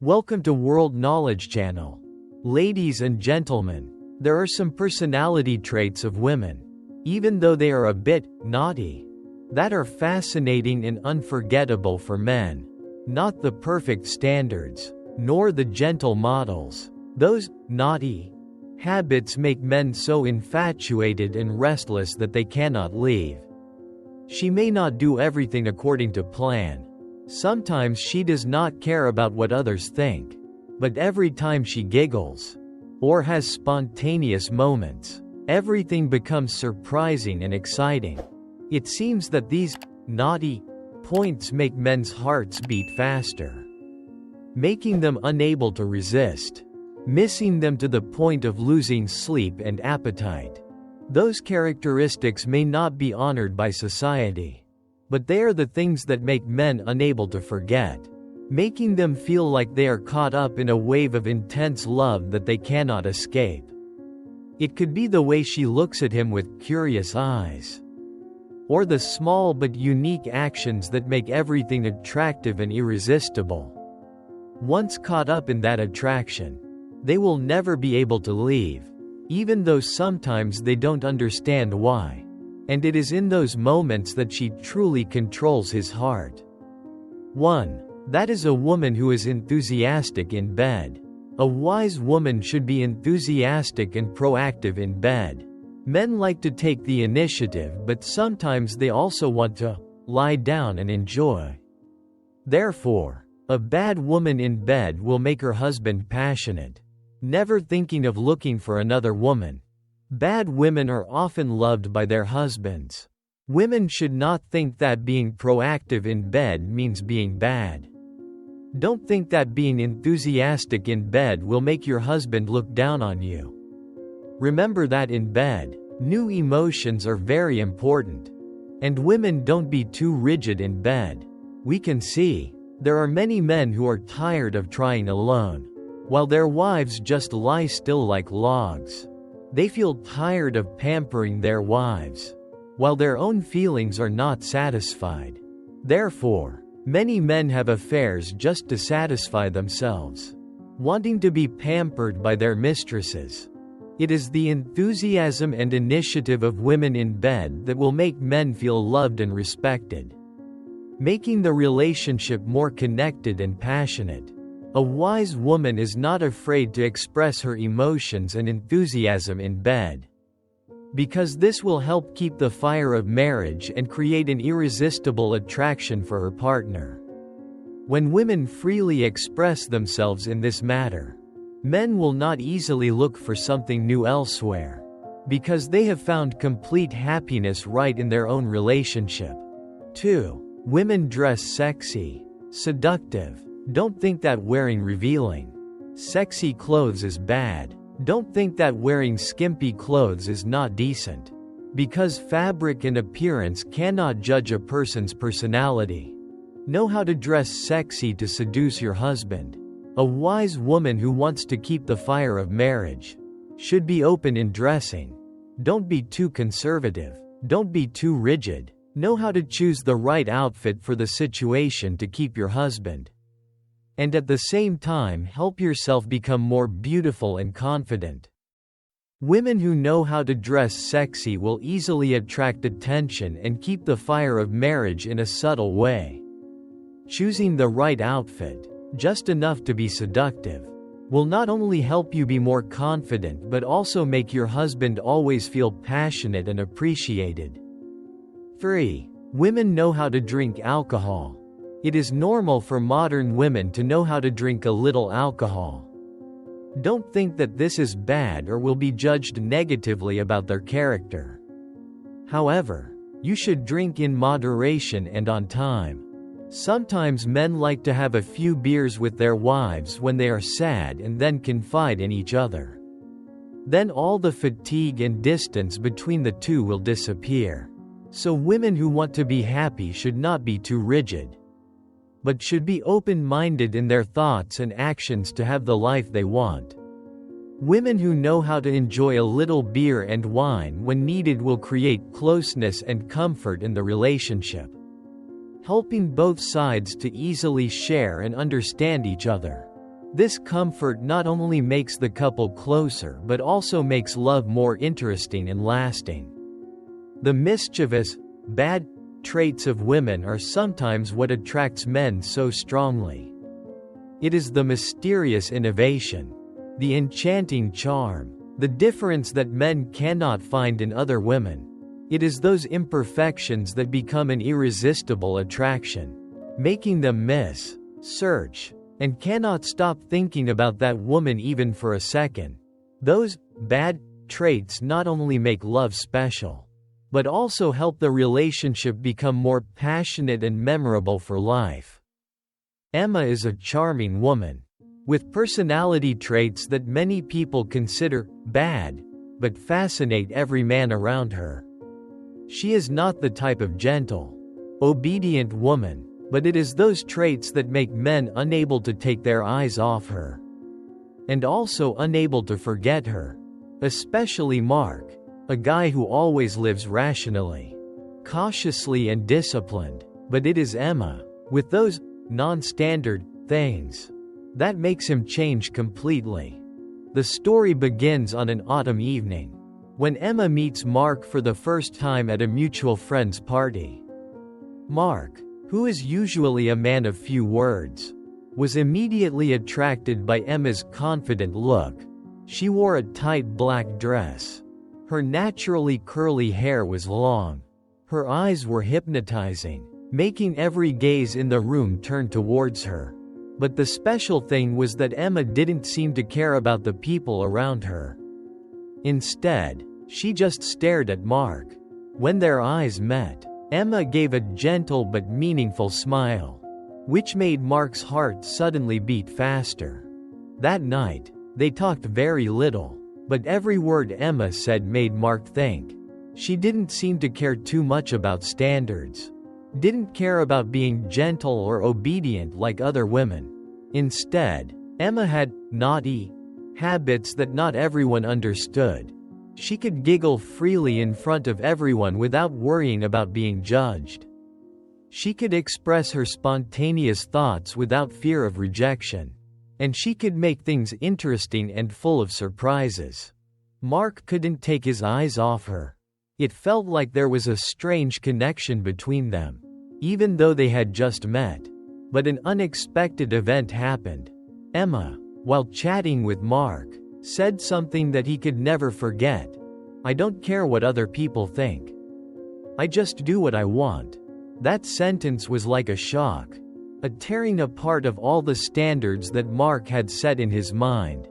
Welcome to World Knowledge Channel. Ladies and gentlemen, there are some personality traits of women, even though they are a bit naughty, that are fascinating and unforgettable for men. Not the perfect standards, nor the gentle models. Those naughty habits make men so infatuated and restless that they cannot leave. She may not do everything according to plan. Sometimes she does not care about what others think. But every time she giggles, or has spontaneous moments, everything becomes surprising and exciting. It seems that these naughty points make men's hearts beat faster, making them unable to resist, missing them to the point of losing sleep and appetite. Those characteristics may not be honored by society, but they are the things that make men unable to forget, making them feel like they are caught up in a wave of intense love that they cannot escape. It could be the way she looks at him with curious eyes, or the small but unique actions that make everything attractive and irresistible. Once caught up in that attraction, they will never be able to leave, even though sometimes they don't understand why. And it is in those moments that she truly controls his heart. 1. That is a woman who is enthusiastic in bed. A wise woman should be enthusiastic and proactive in bed. Men like to take the initiative, but sometimes they also want to lie down and enjoy. Therefore, a bad woman in bed will make her husband passionate, never thinking of looking for another woman. Bad women are often loved by their husbands. Women should not think that being proactive in bed means being bad. Don't think that being enthusiastic in bed will make your husband look down on you. Remember that in bed, new emotions are very important. And women, don't be too rigid in bed. We can see there are many men who are tired of trying alone, while their wives just lie still like logs. They feel tired of pampering their wives, while their own feelings are not satisfied. Therefore, many men have affairs just to satisfy themselves, wanting to be pampered by their mistresses. It is the enthusiasm and initiative of women in bed that will make men feel loved and respected, making the relationship more connected and passionate. A wise woman is not afraid to express her emotions and enthusiasm in bed, because this will help keep the fire of marriage and create an irresistible attraction for her partner. When women freely express themselves in this matter, men will not easily look for something new elsewhere, because they have found complete happiness right in their own relationship. 2. Women dress sexy, seductive. Don't think that wearing revealing, sexy clothes is bad. Don't think that wearing skimpy clothes is not decent. Because fabric and appearance cannot judge a person's personality. Know how to dress sexy to seduce your husband. A wise woman who wants to keep the fire of marriage should be open in dressing. Don't be too conservative. Don't be too rigid. Know how to choose the right outfit for the situation to keep your husband, and at the same time help yourself become more beautiful and confident. Women who know how to dress sexy will easily attract attention and keep the fire of marriage in a subtle way. Choosing the right outfit, just enough to be seductive, will not only help you be more confident but also make your husband always feel passionate and appreciated. 3. Women know how to drink alcohol. It is normal for modern women to know how to drink a little alcohol. Don't think that this is bad or will be judged negatively about their character. However, you should drink in moderation and on time. Sometimes men like to have a few beers with their wives when they are sad and then confide in each other. Then all the fatigue and distance between the two will disappear. So women who want to be happy should not be too rigid, but should be open-minded in their thoughts and actions to have the life they want. Women who know how to enjoy a little beer and wine when needed will create closeness and comfort in the relationship, helping both sides to easily share and understand each other. This comfort not only makes the couple closer but also makes love more interesting and lasting. The mischievous, bad traits of women are sometimes what attracts men so strongly. It is the mysterious innovation, the enchanting charm, the difference that men cannot find in other women. It is those imperfections that become an irresistible attraction, making them miss, search, and cannot stop thinking about that woman even for a second. Those bad traits not only make love special, but also help the relationship become more passionate and memorable for life. Emma is a charming woman, with personality traits that many people consider bad, but fascinate every man around her. She is not the type of gentle, obedient woman, but it is those traits that make men unable to take their eyes off her, and also unable to forget her, especially Mark, a guy who always lives rationally, cautiously and disciplined. But it is Emma, with those non-standard things, that makes him change completely. The story begins on an autumn evening, when Emma meets Mark for the first time at a mutual friend's party. Mark, who is usually a man of few words, was immediately attracted by Emma's confident look. She wore a tight black dress. Her naturally curly hair was long. Her eyes were hypnotizing, making every gaze in the room turn towards her. But the special thing was that Emma didn't seem to care about the people around her. Instead, she just stared at Mark. When their eyes met, Emma gave a gentle but meaningful smile, which made Mark's heart suddenly beat faster. That night, they talked very little, but every word Emma said made Mark think. She didn't seem to care too much about standards, didn't care about being gentle or obedient like other women. Instead, Emma had naughty habits that not everyone understood. She could giggle freely in front of everyone without worrying about being judged. She could express her spontaneous thoughts without fear of rejection. And she could make things interesting and full of surprises. Mark couldn't take his eyes off her. It felt like there was a strange connection between them, even though they had just met. But an unexpected event happened. Emma, while chatting with Mark, said something that he could never forget. "I don't care what other people think. I just do what I want." That sentence was like a shock, a tearing apart of all the standards that Mark had set in his mind.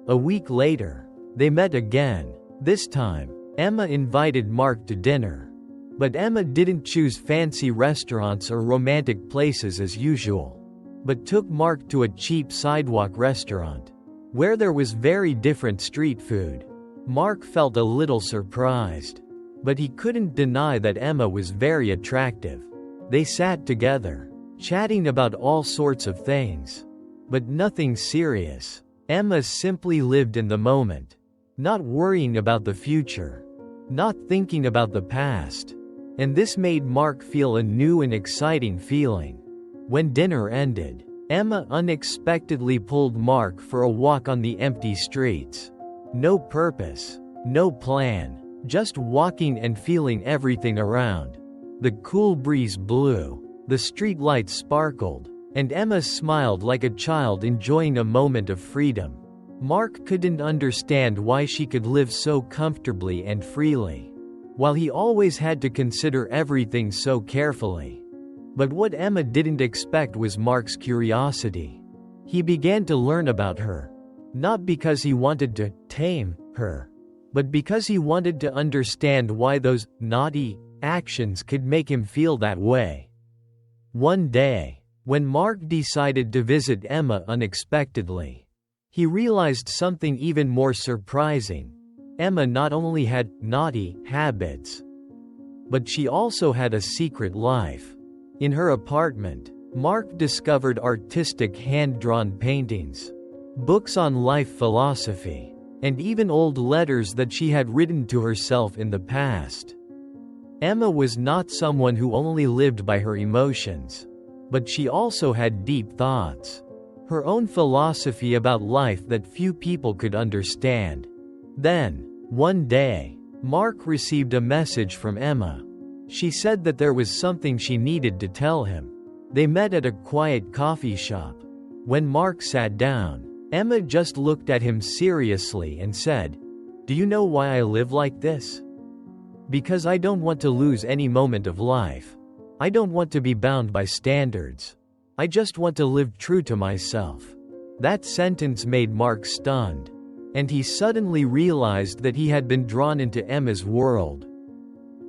A week later, they met again. This time, Emma invited Mark to dinner. But Emma didn't choose fancy restaurants or romantic places as usual, but took Mark to a cheap sidewalk restaurant, where there was very different street food. Mark felt a little surprised, but he couldn't deny that Emma was very attractive. They sat together, chatting about all sorts of things, but nothing serious. Emma simply lived in the moment, not worrying about the future, not thinking about the past. And this made Mark feel a new and exciting feeling. When dinner ended, Emma unexpectedly pulled Mark for a walk on the empty streets. No purpose, no plan, just walking and feeling everything around. The cool breeze blew, the street lights sparkled, and Emma smiled like a child enjoying a moment of freedom. Mark couldn't understand why she could live so comfortably and freely, while he always had to consider everything so carefully. But what Emma didn't expect was Mark's curiosity. He began to learn about her, not because he wanted to tame her, but because he wanted to understand why those naughty actions could make him feel that way. One day, when Mark decided to visit Emma unexpectedly, he realized something even more surprising. Emma not only had naughty habits, but she also had a secret life. In her apartment, Mark discovered artistic hand-drawn paintings, books on life philosophy, and even old letters that she had written to herself in the past. Emma was not someone who only lived by her emotions, but she also had deep thoughts. her own philosophy about life that few people could understand. Then, one day, Mark received a message from Emma. She said that there was something she needed to tell him. They met at a quiet coffee shop. When Mark sat down, Emma just looked at him seriously and said, "Do you know why I live like this? Because I don't want to lose any moment of life. I don't want to be bound by standards. I just want to live true to myself." That sentence made Mark stunned, and he suddenly realized that he had been drawn into Emma's world.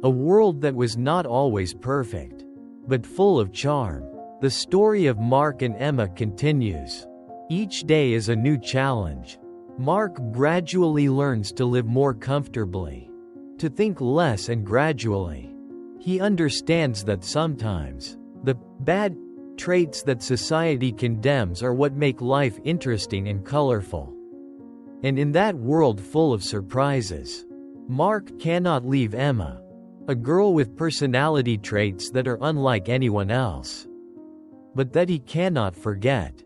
A world that was not always perfect, but full of charm. The story of Mark and Emma continues. Each day is a new challenge. Mark gradually learns to live more comfortably, to think less, and gradually, he understands that sometimes the bad traits that society condemns are what make life interesting and colorful. And in that world full of surprises, Mark cannot leave Emma, a girl with personality traits that are unlike anyone else, but that he cannot forget.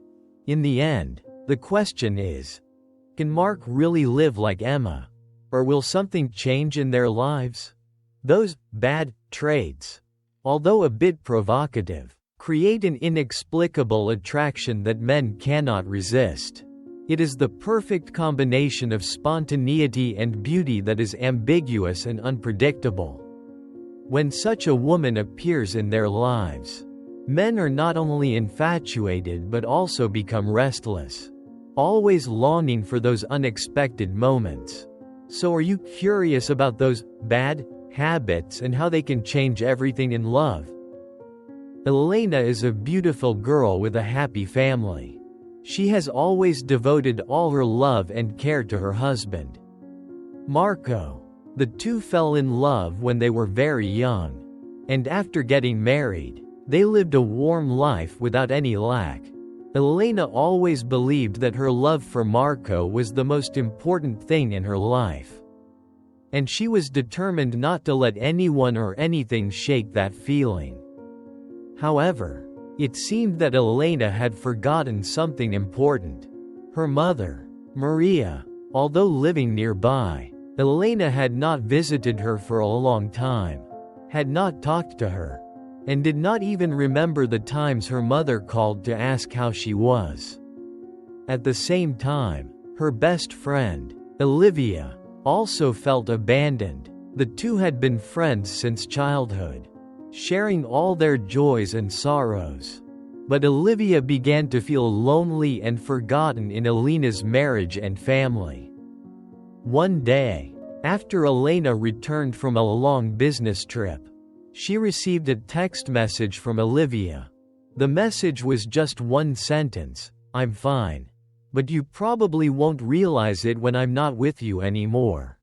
In the end, the question is, can Mark really live like Emma? Or will something change in their lives? Those bad traits, although a bit provocative, create an inexplicable attraction that men cannot resist. It is the perfect combination of spontaneity and beauty that is ambiguous and unpredictable. When such a woman appears in their lives, men are not only infatuated but also become restless, always longing for those unexpected moments. So are you curious about those bad habits and how they can change everything in love? Elena is a beautiful girl with a happy family. She has always devoted all her love and care to her husband, Marco. The two fell in love when they were very young, and after getting married, they lived a warm life without any lack. Elena always believed that her love for Marco was the most important thing in her life, and she was determined not to let anyone or anything shake that feeling. However, it seemed that Elena had forgotten something important. Her mother, Maria. Although living nearby, Elena had not visited her for a long time, had not talked to her, and did not even remember the times her mother called to ask how she was. At the same time, her best friend, Olivia, also felt abandoned. The two had been friends since childhood, sharing all their joys and sorrows. But Olivia began to feel lonely and forgotten in Elena's marriage and family. One day, after Elena returned from a long business trip, she received a text message from Olivia. The message was just one sentence: "I'm fine. But you probably won't realize it when I'm not with you anymore."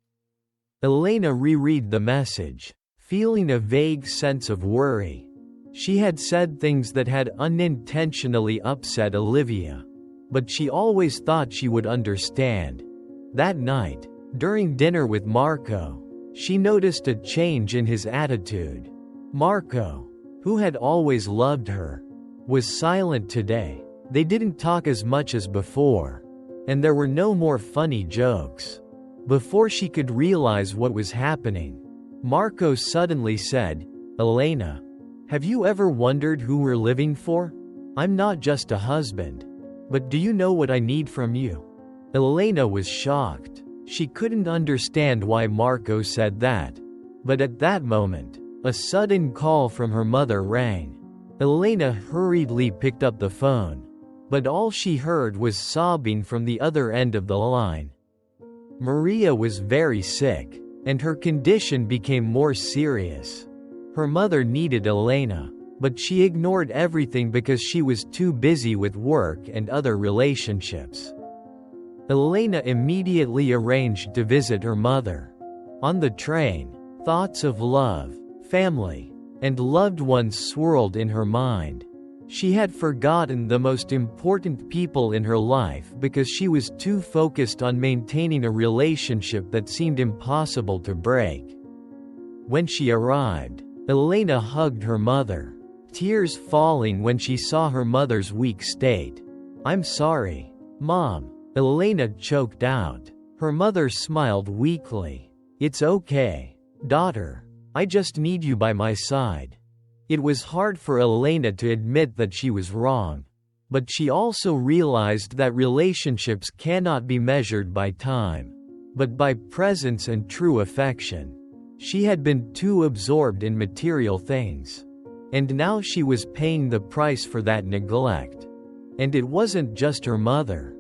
Elena reread the message, feeling a vague sense of worry. She had said things that had unintentionally upset Olivia, but she always thought she would understand. That night, during dinner with Marco, she noticed a change in his attitude. Marco, who had always loved her, was silent today. They didn't talk as much as before, and there were no more funny jokes. Before she could realize what was happening, Marco suddenly said, "Elena, have you ever wondered who we're living for? I'm not just a husband. But do you know what I need from you?" Elena was shocked. She couldn't understand why Marco said that. But at that moment, a sudden call from her mother rang. Elena hurriedly picked up the phone, but all she heard was sobbing from the other end of the line. Maria was very sick, and her condition became more serious. Her mother needed Elena, but she ignored everything because she was too busy with work and other relationships. Elena immediately arranged to visit her mother. On the train, thoughts of love, family, and loved ones swirled in her mind. She had forgotten the most important people in her life because she was too focused on maintaining a relationship that seemed impossible to break. When she arrived, Elena hugged her mother, tears falling when she saw her mother's weak state. I'm sorry, Mom, Elena choked out. Her mother smiled weakly. It's okay, daughter. I just need you by my side. It was hard for Elena to admit that she was wrong. But she also realized that relationships cannot be measured by time, but by presence and true affection. She had been too absorbed in material things. And now she was paying the price for that neglect. And it wasn't just her mother.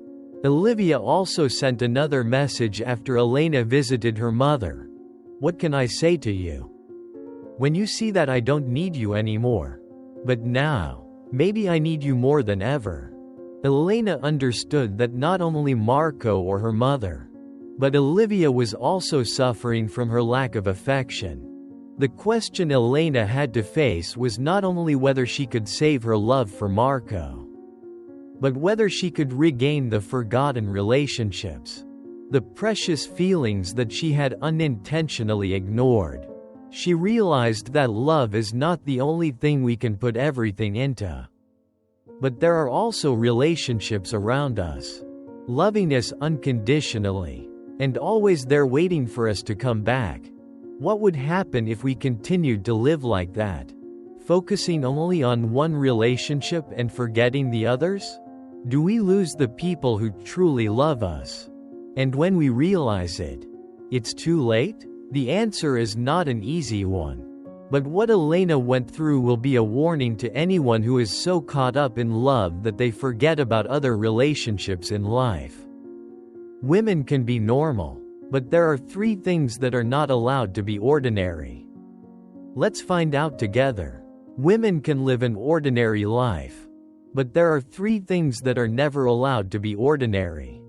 Olivia also sent another message after Elena visited her mother. What can I say to you? When you see that I don't need you anymore. But now, maybe I need you more than ever. Elena understood that not only Marco or her mother, but Olivia was also suffering from her lack of affection. The question Elena had to face was not only whether she could save her love for Marco, but whether she could regain the forgotten relationships, the precious feelings that she had unintentionally ignored. She realized that love is not the only thing we can put everything into. But there are also relationships around us, loving us unconditionally, and always there waiting for us to come back. What would happen if we continued to live like that, focusing only on one relationship and forgetting the others? Do we lose the people who truly love us? And when we realize it, it's too late? The answer is not an easy one. But what Elena went through will be a warning to anyone who is so caught up in love that they forget about other relationships in life. Women can be normal, but there are 3 things that are not allowed to be ordinary. Let's find out together. Women can live an ordinary life, but there are 3 things that are never allowed to be ordinary.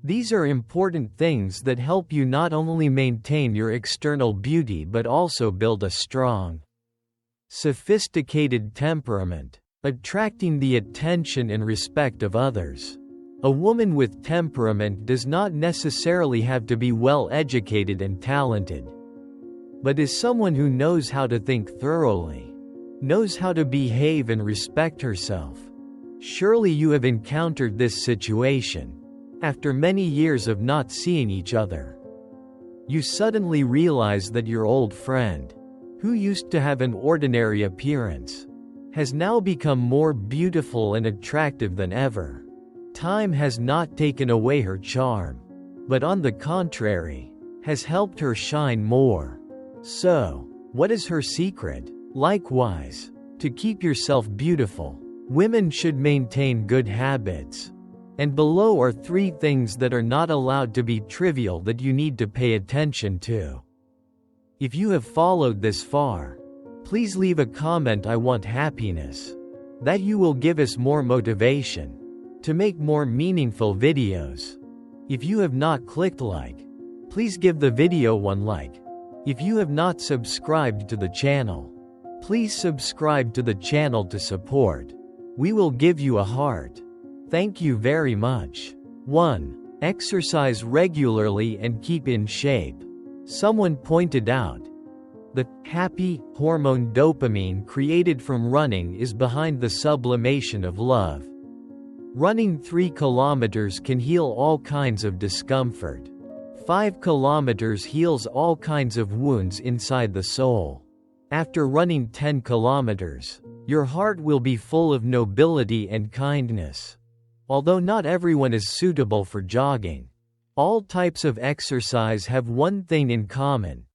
These are important things that help you not only maintain your external beauty but also build a strong, sophisticated temperament, attracting the attention and respect of others. A woman with temperament does not necessarily have to be well educated and talented, but is someone who knows how to think thoroughly, knows how to behave and respect herself. Surely you have encountered this situation. After many years of not seeing each other, you suddenly realize that your old friend, who used to have an ordinary appearance, has now become more beautiful and attractive than ever. Time has not taken away her charm, but on the contrary, has helped her shine more. So, what is her secret? Likewise, to keep yourself beautiful, women should maintain good habits. And below are 3 things that are not allowed to be trivial that you need to pay attention to. If you have followed this far, please leave a comment. I want happiness. That you will give us more motivation to make more meaningful videos. If you have not clicked like, please give the video 1 like. If you have not subscribed to the channel, please subscribe to the channel to support. We will give you a heart. Thank you very much. 1. Exercise regularly and keep in shape. Someone pointed out, the happy hormone dopamine created from running is behind the sublimation of love. Running 3 kilometers can heal all kinds of discomfort. 5 kilometers heals all kinds of wounds inside the soul. After running 10 kilometers, your heart will be full of nobility and kindness. Although not everyone is suitable for jogging, all types of exercise have one thing in common.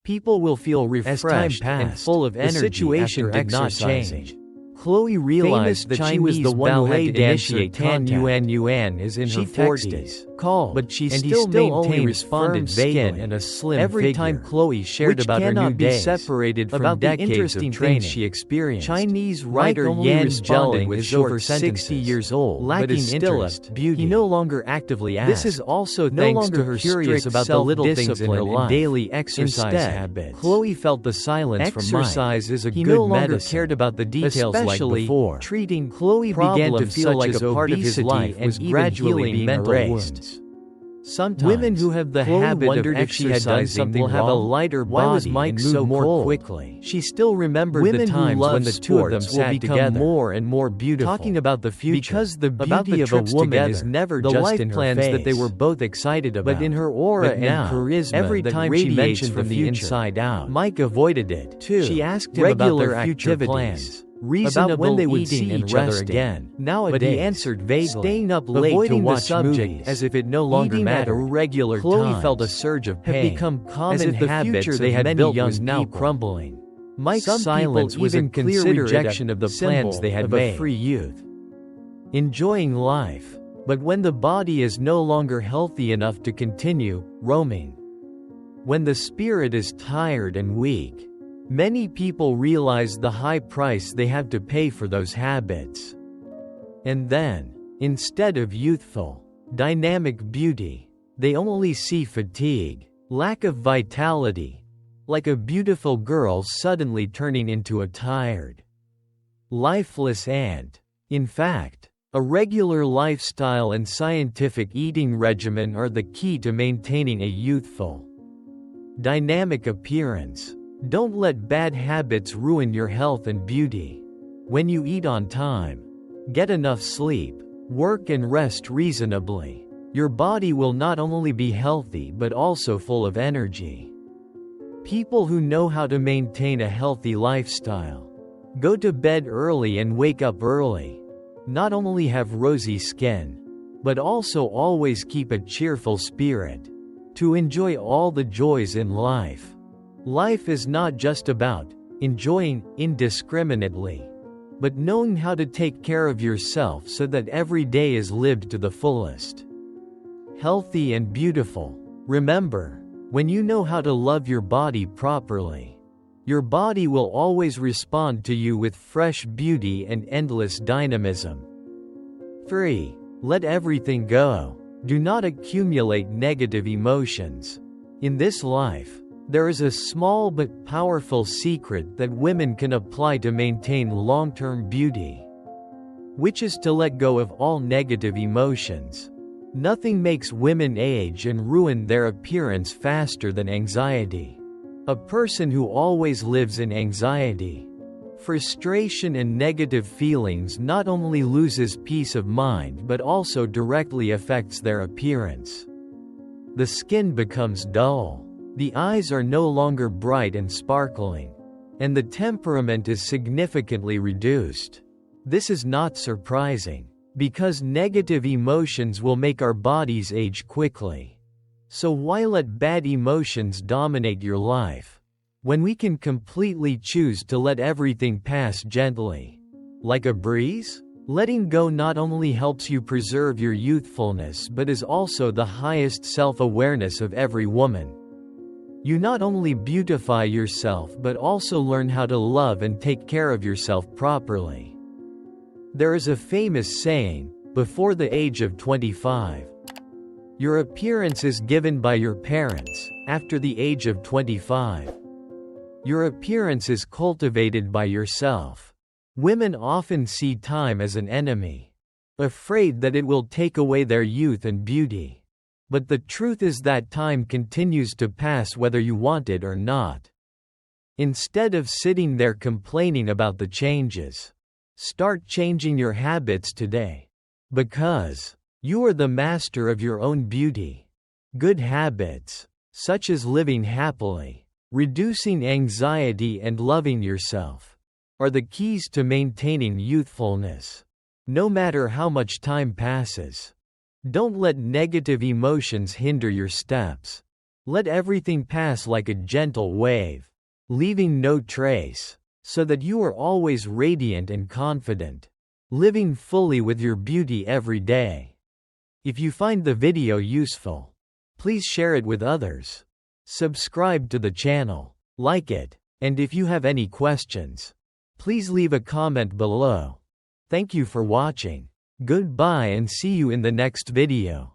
People will feel refreshed and full of energy. The situation did not change. Chloe realized that she was the one who had to initiate Tan Yuan is in her 40s, but she still maintained firm skin and a slim figure. Every time Chloe shared about her new days, separated from decades of training she experienced. Chinese writer Yan Zheling is over 60 years old, lacking interest, beauty. He no longer actively asked. This is also thanks to her curious about the little things in her life. Daily exercise habits. Chloe felt the silence from Mike. Exercise is a good medicine. He no longer cared about the details like before. Treating Chloe began to feel like a part of his life was gradually being erased. Sometimes women who have the habit of exercising will have a lighter body. Why was Mike so more quickly? She still remembered the times when the two of them sat together, more and more beautiful, talking about the future. Because the beauty of a woman is never just in her plans face that they were both excited about, but in her aura and charisma. Every time she mentioned from the inside out, Mike avoided it. She asked him about their future plans, reasonable, about when they would see each other again. Nowadays, but he answered vaguely, staying up late to watch the subject movies, as if it no longer mattered. At irregular Chloe felt a surge of pain, have become common, as if the future they had built was now crumbling. Mike's silence was a clear rejection of the plans they had made. Free youth, enjoying life, but when the body is no longer healthy enough to continue roaming, when the spirit is tired and weak, many people realize the high price they have to pay for those habits. And then, instead of youthful, dynamic beauty, they only see fatigue, lack of vitality, like a beautiful girl suddenly turning into a tired, lifeless ant. In fact, a regular lifestyle and scientific eating regimen are the key to maintaining a youthful, dynamic appearance. Don't let bad habits ruin your health and beauty. When you eat on time, get enough sleep, work and rest reasonably, your body will not only be healthy but also full of energy. People who know how to maintain a healthy lifestyle go to bed early and wake up early, not only have rosy skin, but also always keep a cheerful spirit to enjoy all the joys in life. Life is not just about enjoying indiscriminately, but knowing how to take care of yourself so that every day is lived to the fullest. Healthy and beautiful. Remember, when you know how to love your body properly, your body will always respond to you with fresh beauty and endless dynamism. 3. Let everything go. Do not accumulate negative emotions. In this life, there is a small but powerful secret that women can apply to maintain long-term beauty, which is to let go of all negative emotions. Nothing makes women age and ruin their appearance faster than anxiety. A person who always lives in anxiety, frustration and negative feelings not only loses peace of mind but also directly affects their appearance. The skin becomes dull, the eyes are no longer bright and sparkling, and the temperament is significantly reduced. This is not surprising, because negative emotions will make our bodies age quickly. So why let bad emotions dominate your life, when we can completely choose to let everything pass gently, like a breeze? Letting go not only helps you preserve your youthfulness but is also the highest self-awareness of every woman. You not only beautify yourself but also learn how to love and take care of yourself properly. There is a famous saying, before the age of 25, your appearance is given by your parents. After the age of 25, your appearance is cultivated by yourself. Women often see time as an enemy, afraid that it will take away their youth and beauty. But the truth is that time continues to pass whether you want it or not. Instead of sitting there complaining about the changes, start changing your habits today. Because you are the master of your own beauty. Good habits, such as living happily, reducing anxiety and loving yourself, are the keys to maintaining youthfulness. No matter how much time passes, don't let negative emotions hinder your steps. Let everything pass like a gentle wave, leaving no trace, so that you are always radiant and confident, living fully with your beauty every day. If you find the video useful, please share it with others. Subscribe to the channel, like it, and if you have any questions, please leave a comment below. Thank you for watching. Goodbye and see you in the next video.